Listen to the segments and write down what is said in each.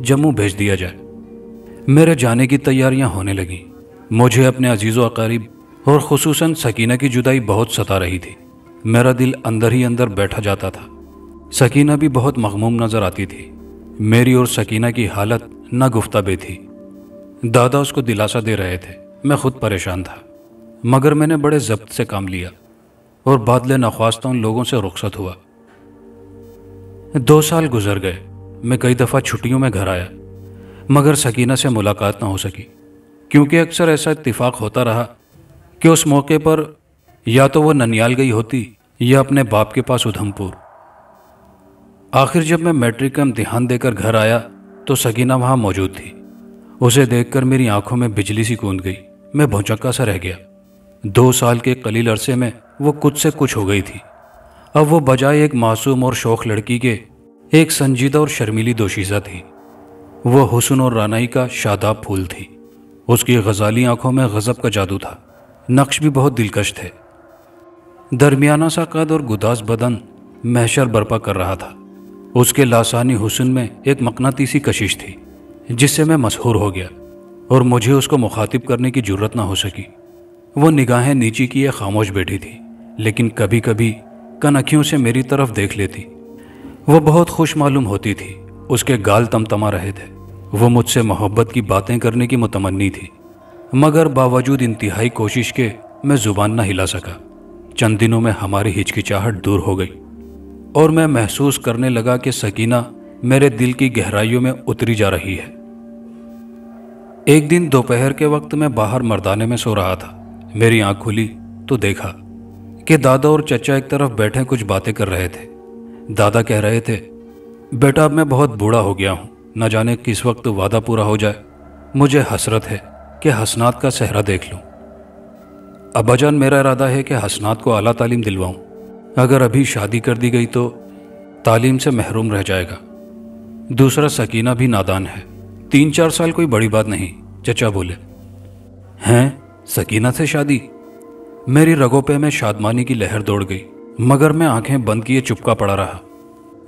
جموں بھیج دیا جائے۔ میرے جانے کی تیاریاں ہونے لگیں۔ مجھے اپنے عزیز و اقارب اور خصوصاً سکینہ کی جدائی بہت ستا رہی تھی۔ میرا دل اندر ہی اندر بیٹھا جاتا تھا۔ سکینہ بھی بہت مغموم نظر آتی تھی۔ میری اور سکینہ کی حالت نہ گفتہ بے تھی۔ دادا اس کو دلاسا دے رہے تھے، میں خود پریشان تھا، مگر میں نے بڑے ضبط سے کام لیا اور بادلے نخواستہ ان لوگوں سے رخصت ہوا۔ 2 سال گزر گئے۔ میں کئی دفعہ چھٹیوں میں گھر آیا، مگر سکینہ سے ملاقات نہ ہو سکی، کیونکہ اکثر ایسا اتفاق ہوتا رہا کہ اس موقع پر یا تو وہ ننیال گئی ہوتی یا اپنے باپ کے پاس ادھم پور۔ آخر جب میں میٹرک کا امتحان دے کر گھر آیا تو سکینہ وہاں موجود تھی۔ اسے دیکھ کر میری آنکھوں میں بجلی سی کوند گئی۔ میں بھونچکا سا رہ گیا۔ 2 سال کے قلیل عرصے میں وہ کچھ سے کچھ ہو گئی تھی۔ اب وہ بجائے ایک معصوم اور شوخ لڑکی کے ایک سنجیدہ اور شرمیلی دوشیزہ تھی۔ وہ حسن اور رعنائی کا شاداب پھول تھی۔ اس کی غزالی آنکھوں میں غضب کا جادو تھا۔ نقش بھی بہت دلکش تھے۔ درمیانہ سا قد اور گداز بدن محشر برپا کر رہا تھا۔ اس کے لاسانی حسن میں ایک مقناطیسی کشش تھی جس سے میں مسحور ہو گیا اور مجھے اس کو مخاطب کرنے کی جرت نہ ہو سکی۔ وہ نگاہیں نیچی کیے خاموش بیٹھی تھی، لیکن کبھی کبھی کنکھیوں سے میری طرف دیکھ لیتی۔ وہ بہت خوش معلوم ہوتی تھی۔ اس کے گال تمتما رہے تھے۔ وہ مجھ سے محبت کی باتیں کرنے کی متمنی تھی، مگر باوجود انتہائی کوشش کے میں زبان نہ ہلا سکا۔ چند دنوں میں ہماری ہچکچاہٹ دور ہو گئی اور میں محسوس کرنے لگا کہ سکینہ میرے دل کی گہرائیوں میں اتری جا رہی ہے۔ ایک دن دوپہر کے وقت میں باہر مردانے میں سو رہا تھا۔ میری آنکھ کھلی تو دیکھا کہ دادا اور چچا ایک طرف بیٹھے کچھ باتیں کر رہے تھے۔ دادا کہہ رہے تھے، بیٹا اب میں بہت بوڑھا ہو گیا ہوں، نہ جانے کس وقت وعدہ پورا ہو جائے۔ مجھے حسرت ہے کہ حسنات کا صحرا دیکھ لوں۔ ابا جان، میرا ارادہ ہے کہ حسنات کو اعلیٰ تعلیم دلواؤں۔ اگر ابھی شادی کر دی گئی تو تعلیم سے محروم رہ جائے گا۔ دوسرا، سکینہ بھی نادان ہے۔ 3-4 سال کوئی بڑی بات نہیں، چچا بولے۔ ہیں؟ سکینہ سے شادی؟ میری رگوں پہ میں شادمانی کی لہر دوڑ گئی، مگر میں آنکھیں بند کیے چپکا پڑا رہا۔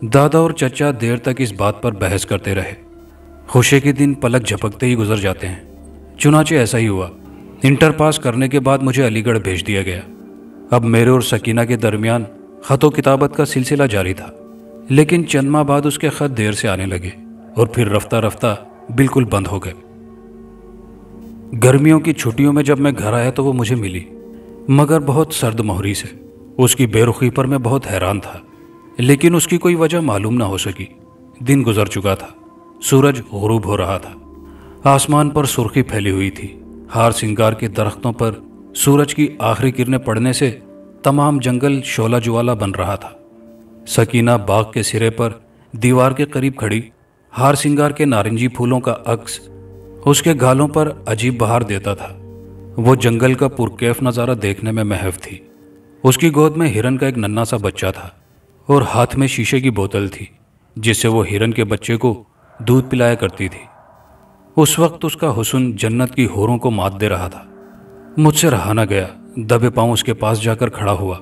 دادا اور چچا دیر تک اس بات پر بحث کرتے رہے۔ خوشی کے دن پلک جھپکتے ہی گزر جاتے ہیں۔ چنانچہ ایسا ہی ہوا۔ انٹر پاس کرنے کے بعد مجھے علی گڑھ بھیج دیا گیا۔ اب میرے اور سکینہ کے درمیان خط و کتابت کا سلسلہ جاری تھا، لیکن چند ماہ بعد اس کے خط دیر سے آنے لگے اور پھر رفتہ رفتہ بالکل بند ہو گئے۔ گرمیوں کی چھٹیوں میں جب میں گھر آیا تو وہ مجھے ملی، مگر بہت سرد مہری سے۔ اس کی بے رخی پر میں بہت حیران تھا، لیکن اس کی کوئی وجہ معلوم نہ ہو سکی۔ دن گزر چکا تھا، سورج غروب ہو رہا تھا، آسمان پر سرخی پھیلی ہوئی تھی۔ ہار سنگار کے درختوں پر سورج کی آخری کرنیں پڑنے سے تمام جنگل شعلہ جوالا بن رہا تھا۔ سکینہ باغ کے سرے پر دیوار کے قریب کھڑی، ہار سنگار کے نارنجی پھولوں کا عکس اس کے گالوں پر عجیب بہار دیتا تھا۔ وہ جنگل کا پرکیف نظارہ دیکھنے میں محو تھی۔ اس کی گود میں ہرن کا ایک ننھا سا بچہ تھا اور ہاتھ میں شیشے کی بوتل تھی جس سے وہ ہرن کے بچے کو دودھ پلایا کرتی تھی۔ اس وقت اس کا حسن جنت کی حوروں کو مات دے رہا تھا۔ مجھ سے رہا نہ گیا، دبے پاؤں اس کے پاس جا کر کھڑا ہوا۔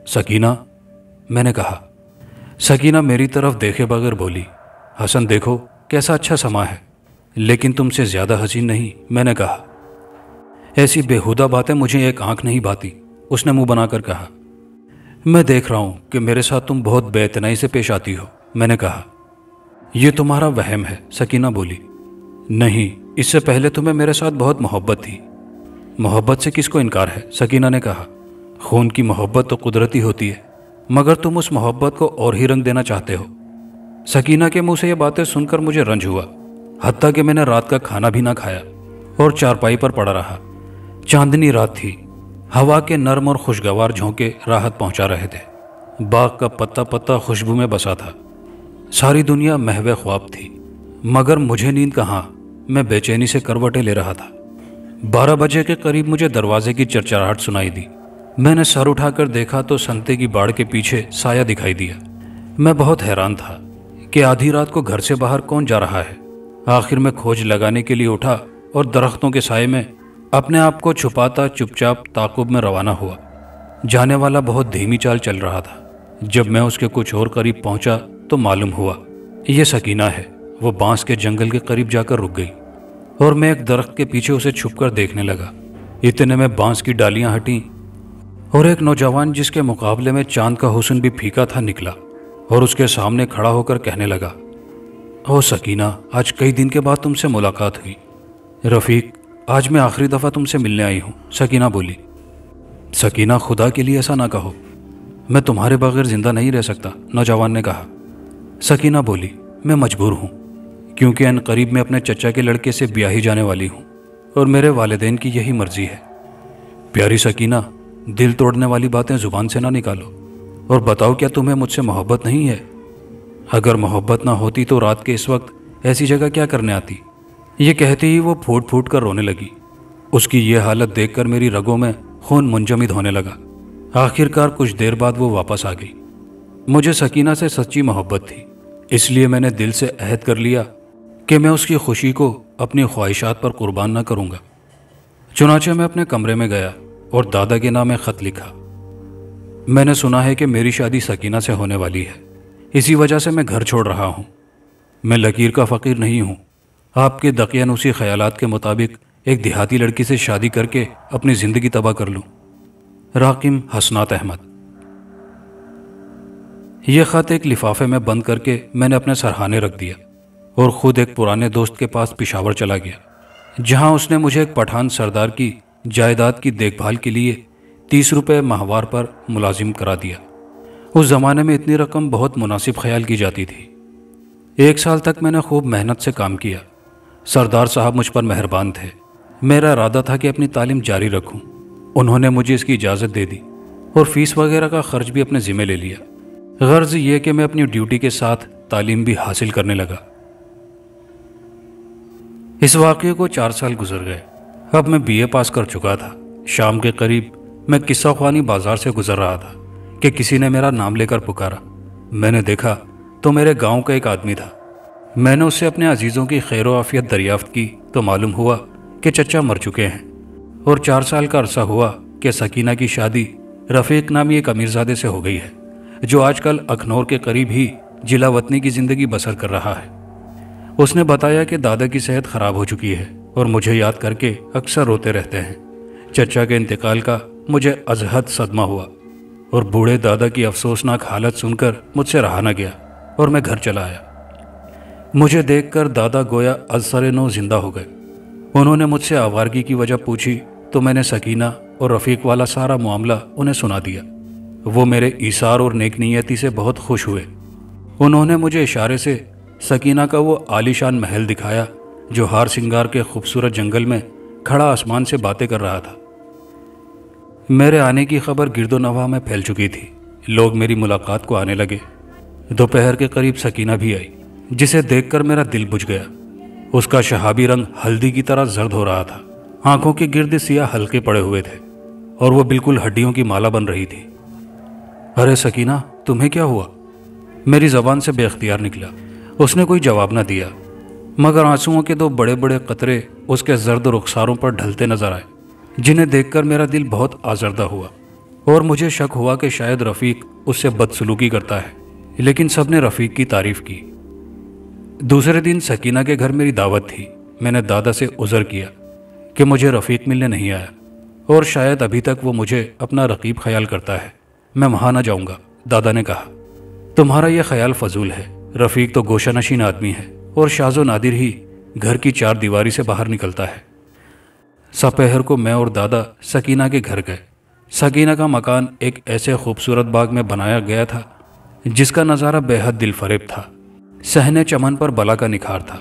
سکینہ، میں نے کہا۔ سکینہ میری طرف دیکھے بغیر بولی، حسن دیکھو کیسا اچھا سما ہے، لیکن تم سے زیادہ حسین نہیں۔ میں نے کہا، ایسی بےہودہ باتیں مجھے ایک آنکھ نہیں بھاتی، اس نے منہ بنا کر کہا۔ میں دیکھ رہا ہوں کہ میرے ساتھ تم بہت بے اعتنائی سے پیش آتی ہو، میں نے کہا۔ یہ تمہارا وہم ہے، سکینہ بولی۔ نہیں، اس سے پہلے تمہیں میرے ساتھ بہت محبت تھی۔ محبت سے کس کو انکار ہے، سکینہ نے کہا۔ خون کی محبت تو قدرتی ہوتی ہے، مگر تم اس محبت کو اور ہی رنگ دینا چاہتے ہو۔ سکینہ کے منہ سے یہ باتیں سن کر مجھے رنج ہوا، حتیٰ کہ میں نے رات کا کھانا بھی نہ کھایا اور چارپائی پر پڑا رہا۔ چاندنی رات تھی، ہوا کے نرم اور خوشگوار جھونکے راحت پہنچا رہے تھے۔ باغ کا پتا پتا خوشبو میں بسا تھا۔ ساری دنیا محو خواب تھی، مگر مجھے نیند کہاں، میں بے چینی سے کروٹیں لے رہا تھا۔ 12 بجے کے قریب مجھے دروازے کی چرچراہٹ سنائی دی۔ میں نے سر اٹھا کر دیکھا تو سنتے کی باڑ کے پیچھے سایہ دکھائی دیا۔ میں بہت حیران تھا کہ آدھی رات کو گھر سے باہر کون جا رہا ہے۔ آخر میں کھوج لگانے کے لیے اٹھا اور درختوں کے سائے میں اپنے آپ کو چھپاتا چپ چاپ تعاقب میں روانہ ہوا۔ جانے والا بہت دھیمی چال چل رہا تھا۔ جب میں اس کے کچھ اور قریب پہنچا تو معلوم ہوا یہ سکینہ ہے وہ بانس کے جنگل کے قریب جا کر رک گئی اور میں ایک درخت کے پیچھے اسے چھپ کر دیکھنے لگا۔ اتنے میں بانس کی ڈالیاں ہٹیں اور ایک نوجوان جس کے مقابلے میں چاند کا حسن بھی پھیکا تھا نکلا اور اس کے سامنے کھڑا ہو کر کہنے لگا، او سکینہ، آج کئی دن کے بعد تم سے ملاقات ہوئی۔ رفیق، آج میں آخری دفعہ تم سے ملنے آئی ہوں، سکینہ بولی۔ سکینہ، خدا کے لیے ایسا نہ کہو، میں تمہارے بغیر زندہ نہیں رہ سکتا، نوجوان نے کہا۔ سکینہ بولی، میں مجبور ہوں کیونکہ ان قریب میں اپنے چچا کے لڑکے سے بیاہی جانے والی ہوں اور میرے والدین کی یہی مرضی ہے۔ پیاری سکینہ، دل توڑنے والی باتیں زبان سے نہ نکالو اور بتاؤ، کیا تمہیں مجھ سے محبت نہیں ہے؟ اگر محبت نہ ہوتی تو رات کے اس وقت ایسی جگہ کیا کرنے آتی؟ یہ کہتے ہی وہ پھوٹ پھوٹ کر رونے لگی۔ اس کی یہ حالت دیکھ کر میری رگوں میں خون منجمد ہونے لگا۔ آخر کار کچھ دیر بعد وہ واپس آ گئی۔ مجھے سکینہ سے سچی محبت تھی، اس لیے میں نے دل سے عہد کر لیا کہ میں اس کی خوشی کو اپنی خواہشات پر قربان نہ کروں گا۔ چنانچہ میں اپنے کمرے میں گیا اور دادا کے نام ایک خط لکھا۔ میں نے سنا ہے کہ میری شادی سکینہ سے ہونے والی ہے، اسی وجہ سے میں گھر چھوڑ رہا ہوں۔ میں لکیر کا فقیر نہیں ہوں، آپ کے دقیانوسی خیالات کے مطابق ایک دیہاتی لڑکی سے شادی کر کے اپنی زندگی تباہ کر لوں۔ راقم حسنات احمد۔ یہ خط ایک لفافے میں بند کر کے میں نے اپنے سرہانے رکھ دیا اور خود ایک پرانے دوست کے پاس پشاور چلا گیا، جہاں اس نے مجھے ایک پٹھان سردار کی جائیداد کی دیکھ بھال کے لیے 30 روپے ماہوار پر ملازم کرا دیا۔ اس زمانے میں اتنی رقم بہت مناسب خیال کی جاتی تھی۔ 1 سال تک میں نے خوب محنت سے کام کیا۔ سردار صاحب مجھ پر مہربان تھے۔ میرا ارادہ تھا کہ اپنی تعلیم جاری رکھوں۔ انہوں نے مجھے اس کی اجازت دے دی اور فیس وغیرہ کا خرچ بھی اپنے ذمہ لے لیا۔ غرض یہ کہ میں اپنی ڈیوٹی کے ساتھ تعلیم بھی حاصل کرنے لگا۔ اس واقعے کو 4 سال گزر گئے۔ اب میں BA پاس کر چکا تھا۔ شام کے قریب میں قصہ خوانی بازار سے گزر رہا تھا کہ کسی نے میرا نام لے کر پکارا۔ میں نے دیکھا تو میرے گاؤں کا ایک آدمی تھا۔ میں نے اس سے اپنے عزیزوں کی خیر و عافیت دریافت کی تو معلوم ہوا کہ چچا مر چکے ہیں اور 4 سال کا عرصہ ہوا کہ سکینہ کی شادی رفیق نامی ایک امیرزادے سے ہو گئی ہے، جو آج کل اکھنور کے قریب ہی جلا وطنی کی زندگی بسر کر رہا ہے۔ اس نے بتایا کہ دادا کی صحت خراب ہو چکی ہے اور مجھے یاد کر کے اکثر روتے رہتے ہیں۔ چچا کے انتقال کا مجھے ازحد صدمہ ہوا اور بوڑھے دادا کی افسوسناک حالت سن کر مجھ سے رہا نہ گیا اور میں گھر چلا آیا۔ مجھے دیکھ کر دادا گویا از سر نو زندہ ہو گئے۔ انہوں نے مجھ سے آوارگی کی وجہ پوچھی تو میں نے سکینہ اور رفیق والا سارا معاملہ انہیں سنا دیا۔ وہ میرے ایثار اور نیک نیتی سے بہت خوش ہوئے۔ انہوں نے مجھے اشارے سے سکینہ کا وہ عالیشان محل دکھایا جو ہار سنگار کے خوبصورت جنگل میں کھڑا آسمان سے باتیں کر رہا تھا۔ میرے آنے کی خبر گرد و نواح میں پھیل چکی تھی۔ لوگ میری ملاقات کو آنے لگے۔ دوپہر کے قریب سکینہ بھی آئی، جسے دیکھ کر میرا دل بجھ گیا۔ اس کا شہابی رنگ ہلدی کی طرح زرد ہو رہا تھا، آنکھوں کے گرد سیاہ حلقے پڑے ہوئے تھے اور وہ بالکل ہڈیوں کی مالا بن رہی تھی۔ ارے سکینہ، تمہیں کیا ہوا؟ میری زبان سے بے اختیار نکلا۔ اس نے کوئی جواب نہ دیا، مگر آنسوؤں کے 2 بڑے بڑے قطرے اس کے زرد رخساروں پر ڈھلتے نظر آئے، جنہیں دیکھ کر میرا دل بہت آزردہ ہوا اور مجھے شک ہوا کہ شاید رفیق اس سے بدسلوکی کرتا ہے، لیکن سب نے رفیق کی تعریف کی۔ دوسرے دن سکینہ کے گھر میری دعوت تھی۔ میں نے دادا سے عذر کیا کہ مجھے رفیق ملنے نہیں آیا اور شاید ابھی تک وہ مجھے اپنا رقیب خیال کرتا ہے، میں وہاں نہ جاؤں گا۔ دادا نے کہا، تمہارا یہ خیال فضول ہے۔ رفیق تو گوشہ نشین آدمی ہے اور شاذ و نادر ہی گھر کی 4 دیواری سے باہر نکلتا ہے۔ سپہر کو میں اور دادا سکینہ کے گھر گئے۔ سکینہ کا مکان ایک ایسے خوبصورت باغ میں بنایا گیا تھا جس کا نظارہ بے حد دل فریب تھا۔ صحن چمن پر بلا کا نکھار تھا۔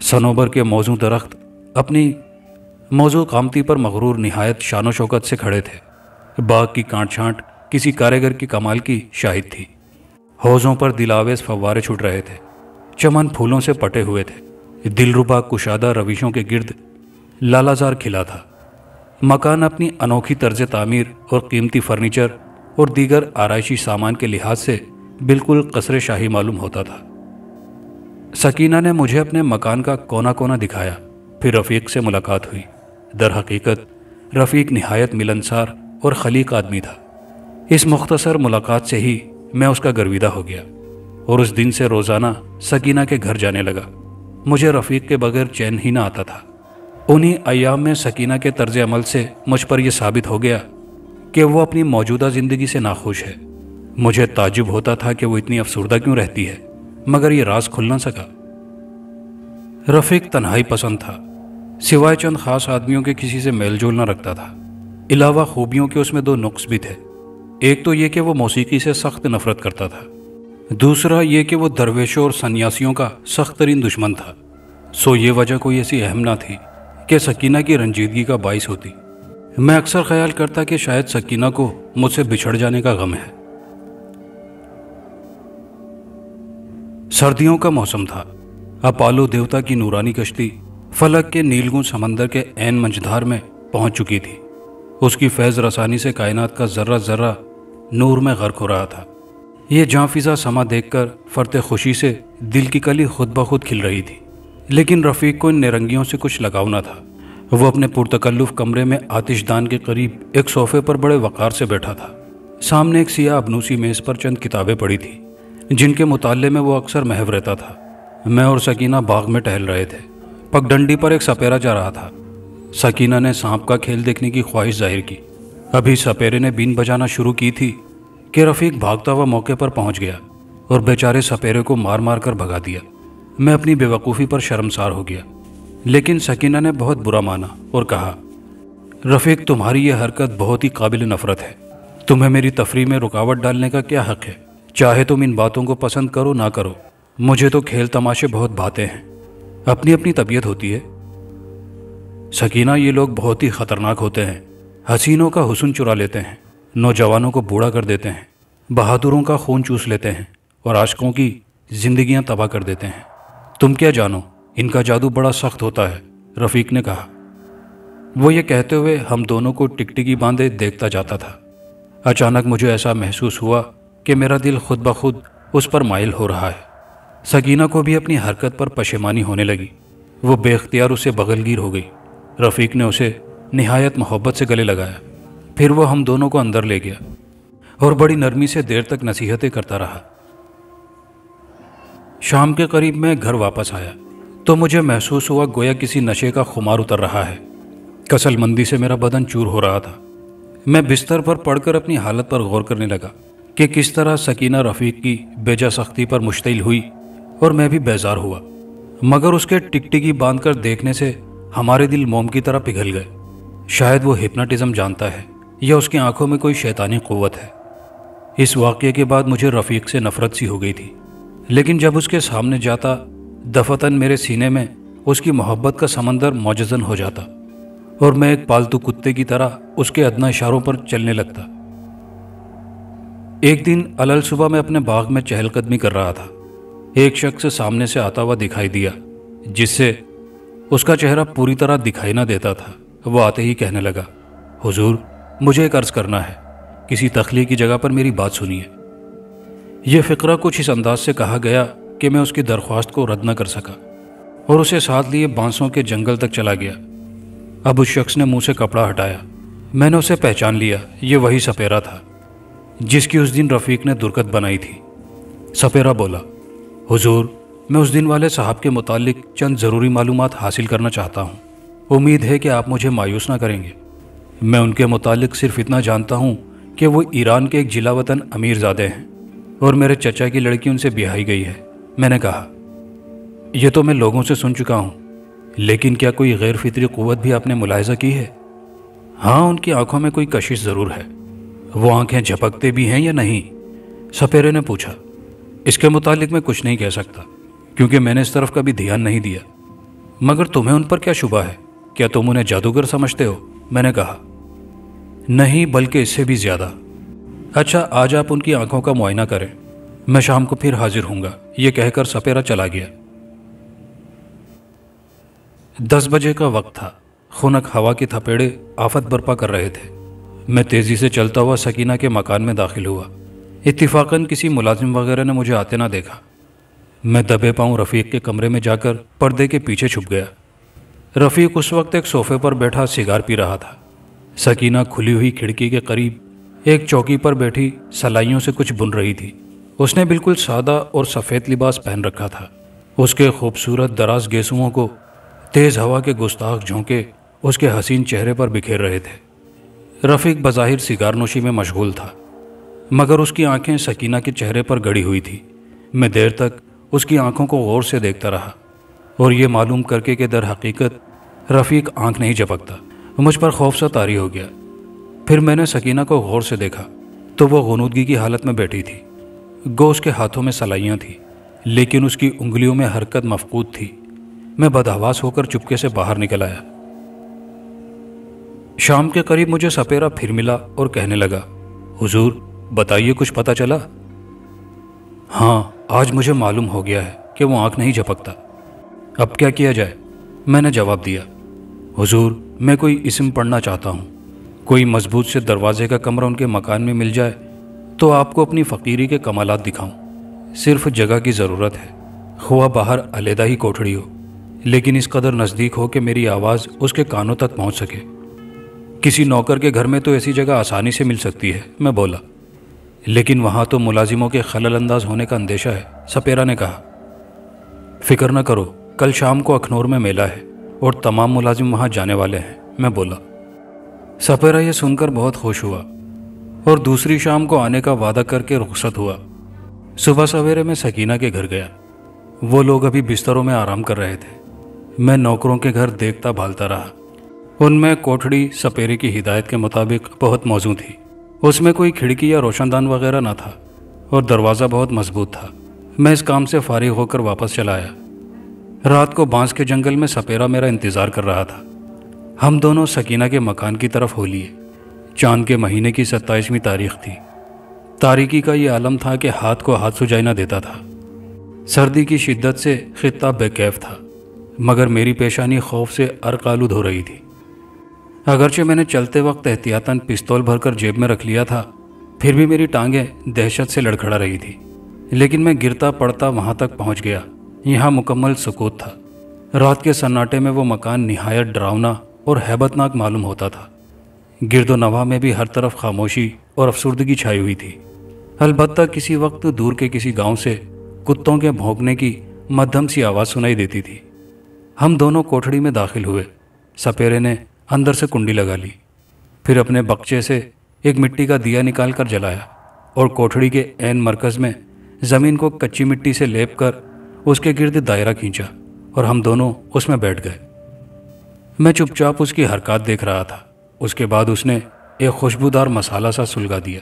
صنوبر کے موزوں درخت اپنی موزوں قامتی پر مغرور نہایت شان و شوکت سے کھڑے تھے۔ باغ کی کانٹ چھانٹ کسی کاریگر کی کمال کی شاہد تھی۔ حوضوں پر دلاویز فوارے چھٹ رہے تھے۔ چمن پھولوں سے پٹے ہوئے تھے۔ دلربا کشادہ روشوں کے گرد لالازار کھلا تھا۔ مکان اپنی انوکھی طرز تعمیر اور قیمتی فرنیچر اور دیگر آرائشی سامان کے لحاظ سے بالکل قصر شاہی معلوم ہوتا تھا۔ سکینہ نے مجھے اپنے مکان کا کونا کونا دکھایا، پھر رفیق سے ملاقات ہوئی۔ در حقیقت رفیق نہایت ملنسار اور خلیق آدمی تھا۔ اس مختصر ملاقات سے ہی میں اس کا گرویدہ ہو گیا۔ اور اس دن سے روزانہ سکینہ کے گھر جانے لگا۔ مجھے رفیق کے بغیر چین ہی نہ آتا تھا۔ انہی ایام میں سکینہ کے طرز عمل سے مجھ پر یہ ثابت ہو گیا کہ وہ اپنی موجودہ زندگی سے ناخوش ہے۔ مجھے تعجب ہوتا تھا کہ وہ اتنی افسردہ کیوں رہتی ہے، مگر یہ راز کھل نہ سکا۔ رفیق تنہائی پسند تھا، سوائے چند خاص آدمیوں کے کسی سے میل جول نہ رکھتا تھا۔ علاوہ خوبیوں کے اس میں 2 نقص بھی تھے۔ ایک تو یہ کہ وہ موسیقی سے سخت نفرت کرتا تھا، دوسرا یہ کہ وہ درویشوں اور سنیاسیوں کا سخت ترین دشمن تھا۔ سو یہ وجہ کوئی ایسی اہم نہ تھی کہ سکینہ کی رنجیدگی کا باعث ہوتی۔ میں اکثر خیال کرتا کہ شاید سکینہ کو مجھ سے بچھڑ جانے کا غم ہے۔ سردیوں کا موسم تھا۔ اپالو دیوتا کی نورانی کشتی فلک کے نیلگون سمندر کے عین منجدھار میں پہنچ چکی تھی۔ اس کی فیض رسانی سے کائنات کا ذرہ ذرہ نور میں غرق ہو رہا تھا۔ یہ جاں فضا سما دیکھ کر فرط خوشی سے دل کی کلی خود بخود کھل رہی تھی۔ لیکن رفیق کو ان نرنگیوں سے کچھ لگاؤ نہ تھا۔ وہ اپنے پرتکلف کمرے میں آتش دان کے قریب ایک صوفے پر بڑے وقار سے بیٹھا تھا۔ سامنے ایک سیاہ ابنوسی میز پر چند کتابیں پڑی تھیں جن کے مطالعے میں وہ اکثر محو رہتا تھا۔ میں اور سکینہ باغ میں ٹہل رہے تھے۔ پگڈنڈی پر ایک سپیرا جا رہا تھا۔ سکینہ نے سانپ کا کھیل دیکھنے کی خواہش ظاہر کی۔ ابھی سپیرے نے بین بجانا شروع کی تھی کہ رفیق بھاگتا ہوا موقع پر پہنچ گیا اور بیچارے سپیرے کو مار مار کر بھگا دیا۔ میں اپنی بے وقوفی پر شرمسار ہو گیا، لیکن سکینہ نے بہت برا مانا اور کہا، رفیق تمہاری یہ حرکت بہت ہی قابل نفرت ہے۔ تمہیں میری تفریح میں رکاوٹ ڈالنے کا کیا حق ہے؟ چاہے تم ان باتوں کو پسند کرو نہ کرو، مجھے تو کھیل تماشے بہت بھاتے ہیں۔ اپنی اپنی طبیعت ہوتی ہے سکینہ، یہ لوگ بہت ہی خطرناک ہوتے ہیں۔ حسینوں کا حسن چرا لیتے ہیں، نوجوانوں کو بوڑھا کر دیتے ہیں، بہادروں کا خون چوس لیتے ہیں اور عاشقوں کی زندگیاں تباہ کر دیتے ہیں۔ تم کیا جانو، ان کا جادو بڑا سخت ہوتا ہے، رفیق نے کہا۔ وہ یہ کہتے ہوئے ہم دونوں کو ٹکٹکی باندھے دیکھتا جاتا تھا۔ اچانک مجھے ایسا محسوس ہوا کہ میرا دل خود بخود اس پر مائل ہو رہا ہے۔ سکینہ کو بھی اپنی حرکت پر پشیمانی ہونے لگی۔ وہ بے اختیار اسے بغلگیر ہو گئی۔ رفیق نے اسے نہایت محبت سے گلے لگایا، پھر وہ ہم دونوں کو اندر لے گیا اور بڑی نرمی سے دیر تک نصیحتیں کرتا رہا۔ شام کے قریب میں گھر واپس آیا تو مجھے محسوس ہوا گویا کسی نشے کا خمار اتر رہا ہے۔ کسل مندی سے میرا بدن چور ہو رہا تھا۔ میں بستر پر پڑ کر اپنی حالت پر غور کرنے لگا کہ کس طرح سکینہ رفیق کی بیجا سختی پر مشتعل ہوئی اور میں بھی بیزار ہوا، مگر اس کے ٹکٹکی باندھ کر دیکھنے سے ہمارے دل موم کی طرح پگھل گئے۔ شاید وہ ہپناٹزم جانتا ہے یا اس کی آنکھوں میں کوئی شیطانی قوت ہے۔ اس واقعے کے بعد مجھے رفیق سے نفرت سی ہو گئی تھی، لیکن جب اس کے سامنے جاتا دفتن میرے سینے میں اس کی محبت کا سمندر موجزن ہو جاتا اور میں ایک پالتو کتے کی طرح اس کے ادنیٰ اشاروں پر چلنے لگتا۔ ایک دن علل صبح میں اپنے باغ میں چہل قدمی کر رہا تھا۔ ایک شخص سامنے سے آتا ہوا دکھائی دیا جس سے اس کا چہرہ پوری طرح دکھائی نہ دیتا تھا۔ وہ آتے ہی کہنے لگا، حضور مجھے ایک عرض کرنا ہے، کسی تخلیقی جگہ پر میری بات سنیے۔ یہ فقرہ کچھ اس انداز سے کہا گیا کہ میں اس کی درخواست کو رد نہ کر سکا اور اسے ساتھ لیے بانسوں کے جنگل تک چلا گیا۔ اب اس شخص نے منہ سے کپڑا ہٹایا۔ میں نے اسے پہچان لیا، یہ وہی سپیرا تھا جس کی اس دن رفیق نے درکت بنائی تھی۔ سپیرا بولا، حضور میں اس دن والے صاحب کے متعلق چند ضروری معلومات حاصل کرنا چاہتا ہوں، امید ہے کہ آپ مجھے مایوس نہ کریں گے۔ میں ان کے متعلق صرف اتنا جانتا ہوں کہ وہ ایران کے ایک جلا وطن امیر زادے ہیں اور میرے چچا کی لڑکی ان سے بیاہی گئی ہے۔ میں نے کہا، یہ تو میں لوگوں سے سن چکا ہوں، لیکن کیا کوئی غیر فطری قوت بھی آپ نے ملاحظہ کی ہے؟ ہاں، ان کی آنکھوں میں کوئی کشش ضرور ہے۔ وہ آنکھیں جھپکتے بھی ہیں یا نہیں؟ سپیرے نے پوچھا۔ اس کے متعلق میں کچھ نہیں کہہ سکتا کیونکہ میں نے اس طرف کبھی دھیان نہیں دیا، مگر تمہیں ان پر کیا شبہ ہے؟ کیا تم انہیں جادوگر سمجھتے ہو؟ میں نے کہا، نہیں بلکہ اس سے بھی زیادہ۔ اچھا، آج آپ ان کی آنکھوں کا معائنہ کریں، میں شام کو پھر حاضر ہوں گا۔ یہ کہہ کر سپیرا چلا گیا۔ 10 بجے کا وقت تھا۔ خنک ہوا کے تھپیڑے آفت برپا کر رہے تھے۔ میں تیزی سے چلتا ہوا سکینہ کے مکان میں داخل ہوا۔ اتفاقاً کسی ملازم وغیرہ نے مجھے آتے نہ دیکھا۔ میں دبے پاؤں رفیق کے کمرے میں جا کر پردے کے پیچھے چھپ گیا۔ رفیق اس وقت ایک صوفے پر بیٹھا سگار پی رہا تھا۔ سکینہ کھلی ہوئی کھڑکی کے قریب ایک چوکی پر بیٹھی سلائیوں سے کچھ بن رہی تھی۔ اس نے بالکل سادہ اور سفید لباس پہن رکھا تھا۔ اس کے خوبصورت دراز گیسوؤں کو تیز ہوا کے گستاخ جھونکے اس کے حسین چہرے پر بکھیر رہے تھے۔ رفیق بظاہر سگار نوشی میں مشغول تھا، مگر اس کی آنکھیں سکینہ کے چہرے پر گڑی ہوئی تھی۔ میں دیر تک اس کی آنکھوں کو غور سے دیکھتا رہا اور یہ معلوم کر کے کہ در حقیقت رفیق آنکھ نہیں جھپکتا، مجھ پر خوف سا طاری ہو گیا۔ پھر میں نے سکینہ کو غور سے دیکھا تو وہ غنودگی کی حالت میں بیٹھی تھی۔ گو اس کے ہاتھوں میں سلائیاں تھیں، لیکن اس کی انگلیوں میں حرکت مفقود تھی۔ میں بدحواس ہو کر چپکے سے باہر نکل آیا۔ شام کے قریب مجھے سپیرا پھر ملا اور کہنے لگا، حضور بتائیے کچھ پتہ چلا؟ ہاں، آج مجھے معلوم ہو گیا ہے کہ وہ آنکھ نہیں جھپکتا۔ اب کیا کیا جائے؟ میں نے جواب دیا، حضور میں کوئی اسم پڑھنا چاہتا ہوں، کوئی مضبوط سے دروازے کا کمرہ ان کے مکان میں مل جائے تو آپ کو اپنی فقیری کے کمالات دکھاؤں۔ صرف جگہ کی ضرورت ہے، خواہ باہر علیحدہ ہی کوٹھڑی ہو، لیکن اس قدر نزدیک ہو کہ میری آواز اس کے کانوں تک پہنچ سکے۔ کسی نوکر کے گھر میں تو ایسی جگہ آسانی سے مل سکتی ہے، میں بولا، لیکن وہاں تو ملازموں کے خلل انداز ہونے کا اندیشہ ہے، سپیرا نے کہا۔ فکر نہ کرو، کل شام کو اخنور میں میلہ ہے اور تمام ملازم وہاں جانے والے ہیں، میں بولا۔ سپیرا یہ سن کر بہت خوش ہوا اور دوسری شام کو آنے کا وعدہ کر کے رخصت ہوا۔ صبح سویرے میں سکینہ کے گھر گیا۔ وہ لوگ ابھی بستروں میں آرام کر رہے تھے۔ میں نوکروں کے گھر دیکھتا بھالتا رہا۔ ان میں کوٹھڑی سپیرے کی ہدایت کے مطابق بہت موزوں تھی۔ اس میں کوئی کھڑکی یا روشن دان وغیرہ نہ تھا اور دروازہ بہت مضبوط تھا۔ میں اس کام سے فارغ ہو کر واپس چلا آیا۔ رات کو بانس کے جنگل میں سپیرا میرا انتظار کر رہا تھا۔ ہم دونوں سکینہ کے مکان کی طرف ہو لیے۔ چاند کے مہینے کی 27ویں تاریخ تھی۔ تاریکی کا یہ عالم تھا کہ ہاتھ کو ہاتھ سجائی نہ دیتا تھا۔ سردی کی شدت سے خطہ بے کیف تھا، مگر میری پیشانی خوف سے عرق آلود ہو رہی تھی۔ اگرچہ میں نے چلتے وقت احتیاطاً پستول بھر کر جیب میں رکھ لیا تھا، پھر بھی میری ٹانگیں دہشت سے لڑکھڑا رہی تھی۔ لیکن میں گرتا پڑتا وہاں تک پہنچ گیا۔ یہاں مکمل سکوت تھا۔ رات کے سناٹے میں وہ مکان نہایت ڈراؤنا اور ہیبت ناک معلوم ہوتا تھا۔ گرد و نواح میں بھی ہر طرف خاموشی اور افسردگی چھائی ہوئی تھی۔ البتہ کسی وقت دور کے کسی گاؤں سے کتوں کے بھونکنے کی مدھم سی آواز سنائی دیتی تھی۔ ہم دونوں کوٹھڑی میں داخل ہوئے۔ سپیرے نے اندر سے کنڈی لگا لی، پھر اپنے بکچے سے ایک مٹی کا دیا نکال کر جلایا اور کوٹھڑی کے عین مرکز میں زمین کو کچی مٹی سے لیپ کر اس کے گرد دائرہ کھینچا اور ہم دونوں اس میں بیٹھ گئے۔ میں چپ چاپ اس کی حرکات دیکھ رہا تھا۔ اس کے بعد اس نے ایک خوشبودار مسالہ سا سلگا دیا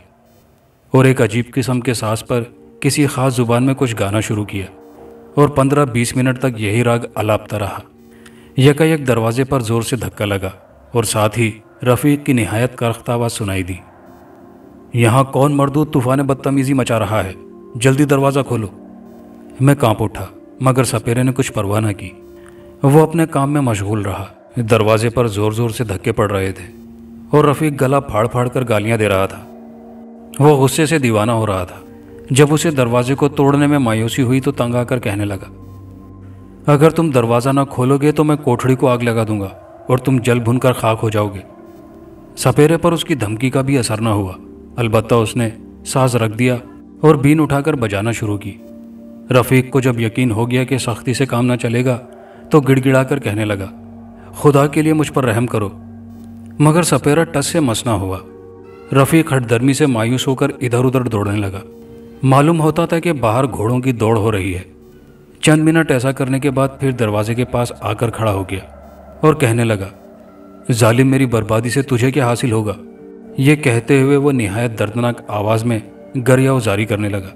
اور ایک عجیب قسم کے ساز پر کسی خاص زبان میں کچھ گانا شروع کیا اور 15-20 منٹ تک یہی راگ الاپتا رہا۔ یکایک دروازے پر زور سے دھکا لگا اور ساتھ ہی رفیق کی نہایت کرختہ آواز سنائی دی، یہاں کون مردود طوفان بدتمیزی مچا رہا ہے؟ جلدی دروازہ کھولو۔ میں کانپ اٹھا، مگر سپیرے نے کچھ پرواہ نہ کی۔ وہ اپنے کام میں مشغول رہا۔ دروازے پر زور زور سے دھکے پڑ رہے تھے اور رفیق گلا پھاڑ پھاڑ کر گالیاں دے رہا تھا۔ وہ غصے سے دیوانہ ہو رہا تھا۔ جب اسے دروازے کو توڑنے میں مایوسی ہوئی تو تنگ آ کر کہنے لگا، اگر تم دروازہ نہ کھولو گے تو میں کوٹھڑی کو آگ لگا دوں گا اور تم جل بھن کر خاک ہو جاؤ گے۔ سپیرے پر اس کی دھمکی کا بھی اثر نہ ہوا، البتہ اس نے ساز رکھ دیا اور بین اٹھا کر بجانا شروع کی۔ رفیق کو جب یقین ہو گیا کہ سختی سے کام نہ چلے گا تو گڑ گڑا کر کہنے لگا، خدا کے لیے مجھ پر رحم کرو۔ مگر سپیرا ٹس سے مس نہ ہوا۔ رفیق ہٹ درمی سے مایوس ہو کر ادھر ادھر دوڑنے لگا۔ معلوم ہوتا تھا کہ باہر گھوڑوں کی دوڑ ہو رہی ہے۔ چند منٹ ایسا کرنے کے بعد پھر دروازے کے پاس آ کر کھڑا ہو گیا اور کہنے لگا، ظالم میری بربادی سے تجھے کیا حاصل ہوگا؟ یہ کہتے ہوئے وہ نہایت دردناک آواز میں گریہ وزاری کرنے لگا۔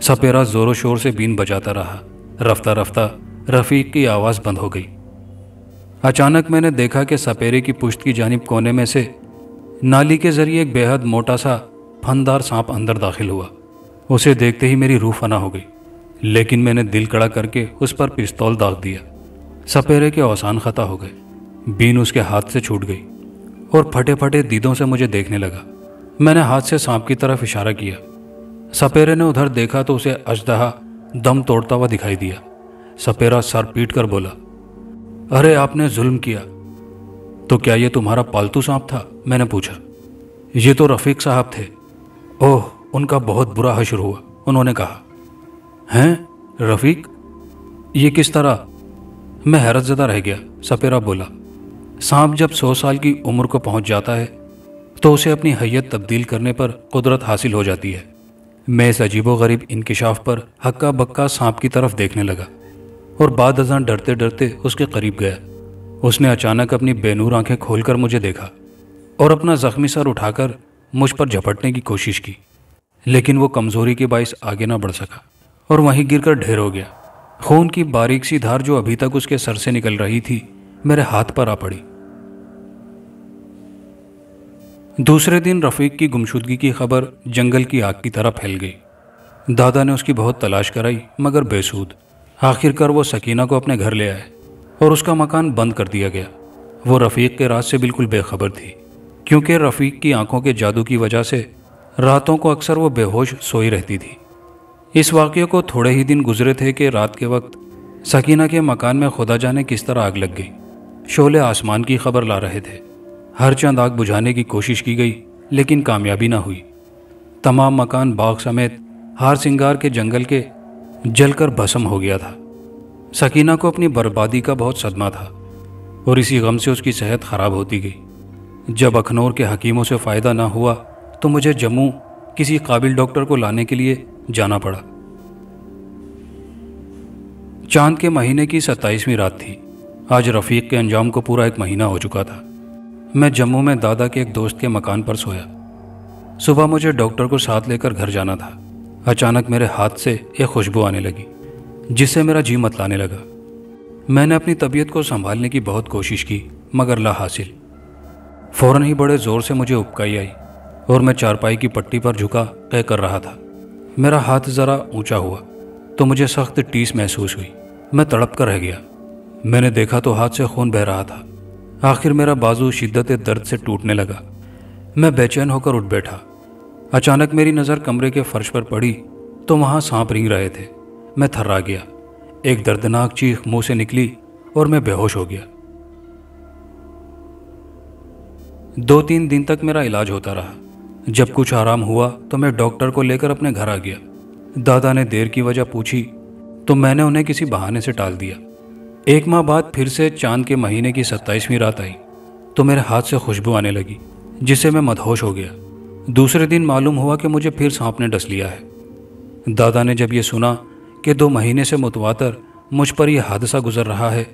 سپیرا زور و شور سے بین بجاتا رہا۔ رفتہ رفتہ رفیق کی آواز بند ہو گئی۔ اچانک میں نے دیکھا کہ سپیرے کی پشت کی جانب کونے میں سے نالی کے ذریعے ایک بے حد موٹا سا پھندار سانپ اندر داخل ہوا۔ اسے دیکھتے ہی میری روح فنا ہو گئی، لیکن میں نے دل کڑا کر کے اس پر پستول داغ دیا۔ سپیرے کے اوسان خطا ہو گئے، بین اس کے ہاتھ سے چھوٹ گئی اور پھٹے پھٹے دیدوں سے مجھے دیکھنے لگا۔ میں نے ہاتھ سے سانپ کی طرف اشارہ کیا۔ سپیرے نے ادھر دیکھا تو اسے اژدہا دم توڑتا ہوا دکھائی دیا۔ سپیرا سر پیٹ کر بولا، ارے آپ نے ظلم کیا۔ تو کیا یہ تمہارا پالتو سانپ تھا؟ میں نے پوچھا۔ یہ تو رفیق صاحب تھے۔ اوہ، ان کا بہت برا حشر ہوا۔ انہوں نے کہا، ہیں رفیق، یہ کس طرح؟ میں حیرت زدہ رہ گیا۔ سپیرا بولا، سانپ جب 100 سال کی عمر کو پہنچ جاتا ہے تو اسے اپنی حیت تبدیل کرنے پر قدرت حاصل ہو جاتی ہے۔ میں اس عجیب و غریب انکشاف پر ہکا بکا سانپ کی طرف دیکھنے لگا اور بعد ازاں ڈرتے ڈرتے اس کے قریب گیا۔ اس نے اچانک اپنی بے نور آنکھیں کھول کر مجھے دیکھا اور اپنا زخمی سر اٹھا کر مجھ پر جھپٹنے کی کوشش کی، لیکن وہ کمزوری کے باعث آگے نہ بڑھ سکا اور وہیں گر کر ڈھیر ہو گیا۔ خون کی باریک سی دھار جو ابھی تک اس کے سر سے نکل رہی تھی میرے ہاتھ پر آ پڑی۔ دوسرے دن رفیق کی گمشدگی کی خبر جنگل کی آگ کی طرح پھیل گئی۔ دادا نے اس کی بہت تلاش کرائی مگر بے سود۔ آخر کار وہ سکینہ کو اپنے گھر لے آئے اور اس کا مکان بند کر دیا گیا۔ وہ رفیق کے راز سے بالکل بے خبر تھی، کیونکہ رفیق کی آنکھوں کے جادو کی وجہ سے راتوں کو اکثر وہ بے ہوش سوئی رہتی تھی۔ اس واقعے کو تھوڑے ہی دن گزرے تھے کہ رات کے وقت سکینہ کے مکان میں خدا جانے کس طرح آگ لگ گئی۔ شعلے آسمان کی خبر لا رہے تھے۔ ہر چند آگ بجھانے کی کوشش کی گئی لیکن کامیابی نہ ہوئی۔ تمام مکان باغ سمیت ہار سنگار کے جنگل کے جل کر بھسم ہو گیا تھا۔ سکینہ کو اپنی بربادی کا بہت صدمہ تھا اور اسی غم سے اس کی صحت خراب ہوتی گئی۔ جب اخنور کے حکیموں سے فائدہ نہ ہوا تو مجھے جموں کسی قابل ڈاکٹر کو لانے کے لیے جانا پڑا۔ چاند کے مہینے کی 27ویں رات تھی۔ آج رفیق کے انجام کو پورا 1 مہینہ ہو چکا تھا۔ میں جموں میں دادا کے ایک دوست کے مکان پر سویا۔ صبح مجھے ڈاکٹر کو ساتھ لے کر گھر جانا تھا۔ اچانک میرے ہاتھ سے ایک خوشبو آنے لگی جس سے میرا جی متلانے لگا۔ میں نے اپنی طبیعت کو سنبھالنے کی بہت کوشش کی مگر لا حاصل۔ فوراً ہی بڑے زور سے مجھے ابکائی آئی اور میں چارپائی کی پٹی پر جھکا قے کر رہا تھا۔ میرا ہاتھ ذرا اونچا ہوا تو مجھے سخت ٹیس محسوس ہوئی۔ میں تڑپ کر رہ گیا۔ میں نے دیکھا تو ہاتھ سے خون بہہ رہا تھا۔ آخر میرا بازو شدت درد سے ٹوٹنے لگا۔ میں بے چین ہو کر اٹھ بیٹھا۔ اچانک میری نظر کمرے کے فرش پر پڑی تو وہاں سانپ رینگ رہے تھے۔ میں تھرا گیا۔ ایک دردناک چیخ منہ سے نکلی اور میں بے ہوش ہو گیا۔ 2-3 دن تک میرا علاج ہوتا رہا۔ جب کچھ آرام ہوا تو میں ڈاکٹر کو لے کر اپنے گھر آ گیا۔ دادا نے دیر کی وجہ پوچھی تو میں نے انہیں کسی بہانے سے ٹال دیا۔ 1 ماہ بعد پھر سے چاند کے مہینے کی 27ویں رات آئی تو میرے ہاتھ سے خوشبو آنے لگی جس سے میں مدہوش ہو گیا۔ دوسرے دن معلوم ہوا کہ مجھے پھر سانپ نے ڈس لیا ہے۔ دادا نے جب یہ سنا کہ 2 مہینے سے متواتر مجھ پر یہ حادثہ گزر رہا ہے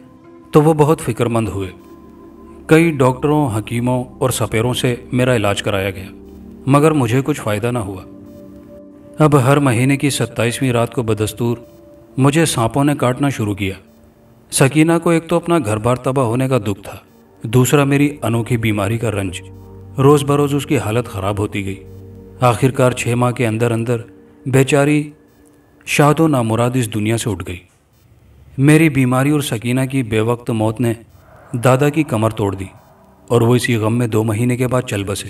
تو وہ بہت فکر مند ہوئے۔ کئی ڈاکٹروں، حکیموں اور سپیروں سے میرا علاج کرایا گیا مگر مجھے کچھ فائدہ نہ ہوا۔ اب ہر مہینے کی 27ویں رات کو بدستور مجھے سانپوں نے کاٹنا شروع کیا۔ سکینہ کو ایک تو اپنا گھر بار تباہ ہونے کا دکھ تھا، دوسرا میری انوکھی بیماری کا رنج۔ روز بروز اس کی حالت خراب ہوتی گئی۔ آخر کار 6 ماہ کے اندر اندر بیچاری شاد و نامراد اس دنیا سے اٹھ گئی۔ میری بیماری اور سکینہ کی بے وقت موت نے دادا کی کمر توڑ دی اور وہ اسی غم میں 2 مہینے کے بعد چل بسے۔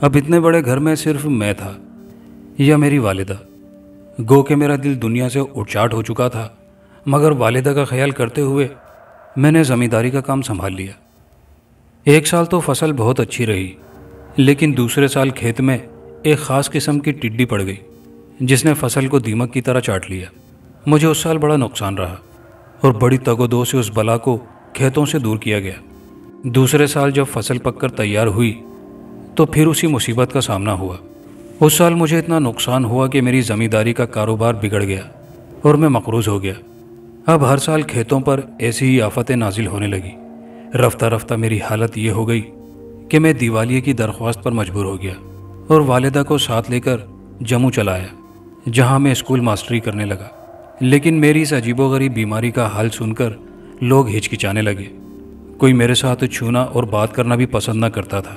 اب اتنے بڑے گھر میں صرف میں تھا یا میری والدہ۔ گو کہ میرا دل دنیا سے اٹچاٹ ہو چکا تھا مگر والدہ کا خیال کرتے ہوئے میں نے زمینداری کا کام سنبھال لیا۔ 1 سال تو فصل بہت اچھی رہی لیکن دوسرے سال کھیت میں ایک خاص قسم کی ٹڈی پڑ گئی جس نے فصل کو دیمک کی طرح چاٹ لیا۔ مجھے اس سال بڑا نقصان رہا اور بڑی تگ و دو سے اس بلا کو کھیتوں سے دور کیا گیا۔ دوسرے سال جب فصل پک کر تیار ہوئی تو پھر اسی مصیبت کا سامنا ہوا۔ اس سال مجھے اتنا نقصان ہوا کہ میری زمینداری کا کاروبار بگڑ گیا اور میں مقروض ہو گیا۔ اب ہر سال کھیتوں پر ایسی ہی آفتیں نازل ہونے لگی۔ رفتہ رفتہ میری حالت یہ ہو گئی کہ میں دیوالیے کی درخواست پر مجبور ہو گیا اور والدہ کو ساتھ لے کر جموں چلا آیا جہاں میں اسکول ماسٹری کرنے لگا۔ لیکن میری اس عجیب و غریب بیماری کا حال سن کر لوگ ہچکچانے لگے۔ کوئی میرے ساتھ چھونا اور بات کرنا بھی پسند نہ کرتا تھا۔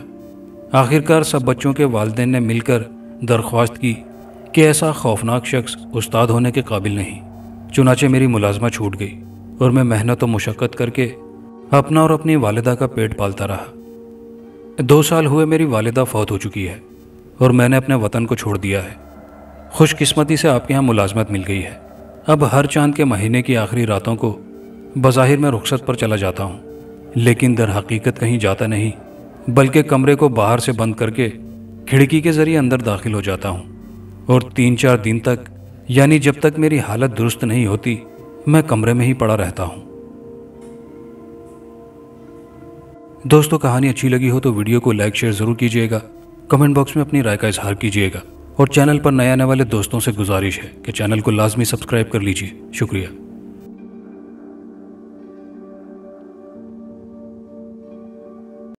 آخر کار سب بچوں کے والدین نے مل کر درخواست کی کہ ایسا خوفناک شخص استاد ہونے کے قابل نہیں۔ چنانچہ میری ملازمت چھوٹ گئی اور میں محنت و مشقت کر کے اپنا اور اپنی والدہ کا پیٹ پالتا رہا۔ 2 سال ہوئے میری والدہ فوت ہو چکی ہے اور میں نے اپنے وطن کو چھوڑ دیا ہے۔ خوش قسمتی سے آپ کے یہاں ملازمت مل گئی ہے۔ اب ہر چاند کے مہینے کی آخری راتوں کو بظاہر میں رخصت پر چلا جاتا ہوں لیکن در حقیقت کہیں جاتا نہیں بلکہ کمرے کو باہر سے بند کر کے کھڑکی کے ذریعے اندر داخل ہو جاتا ہوں اور 3-4 دن تک یعنی جب تک میری حالت درست نہیں ہوتی میں کمرے میں ہی پڑا رہتا ہوں۔ دوستو کہانی اچھی لگی ہو تو ویڈیو کو لائک شیئر ضرور کیجیے گا، کمنٹ باکس میں اپنی رائے کا اظہار کیجیے گا، اور چینل پر نئے آنے والے دوستوں سے گزارش ہے کہ چینل کو لازمی سبسکرائب کر لیجیے۔ شکریہ۔